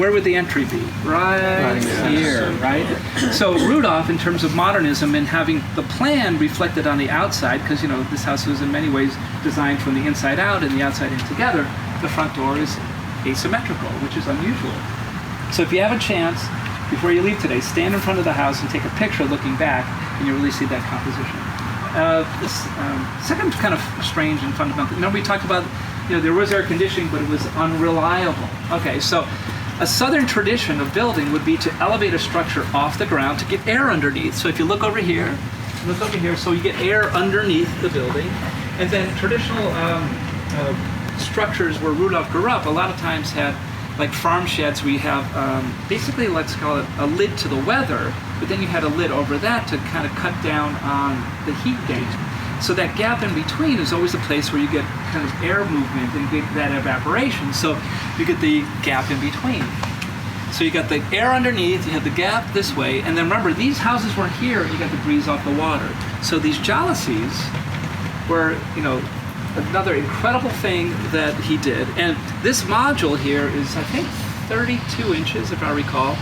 where would the entry be? Right here, right? So Rudolph, in terms of modernism and having the plan reflected on the outside, because this house was in many ways designed from the inside out and the outside in together, the front door is asymmetrical, which is unusual. So if you have a chance, before you leave today, stand in front of the house and take a picture looking back, and you really see that composition. This second kind of strange and fundamental. Remember we talked about, there was air conditioning, but it was unreliable. Okay, so a southern tradition of building would be to elevate a structure off the ground to get air underneath. So if you look over here, so you get air underneath the building. And then traditional structures where Rudolph grew up a lot of times had like farm sheds where you have basically, let's call it a lid to the weather, but then you had a lid over that to kind of cut down on the heat gain. So that gap in between is always a place where you get kind of air movement and get that evaporation. So you get the gap in between. So you got the air underneath, you have the gap this way, and then remember, these houses were here, you got the breeze off the water. So these jalousies were, another incredible thing that he did. And this module here is, I think, 32 inches, if I recall.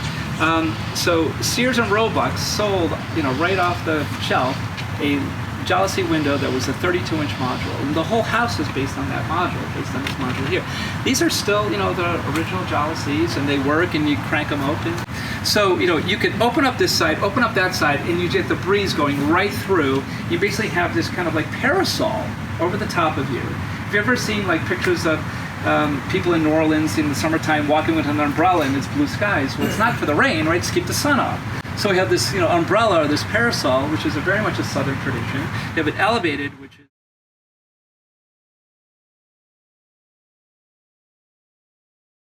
So Sears and Roebuck sold, right off the shelf, a jalousie window that was a 32-inch module. And the whole house is based on that module, based on this module here. These are still, the original jalousies, and they work, and you crank them open. So, you can open up this side, open up that side, and you get the breeze going right through. You basically have this kind of like parasol over the top of you. Have you ever seen like pictures of people in New Orleans in the summertime walking with an umbrella and it's blue skies? Well, it's not for the rain, right? It's to keep the sun off. So we have this, umbrella or this parasol, which is very much a southern tradition. You have it elevated, which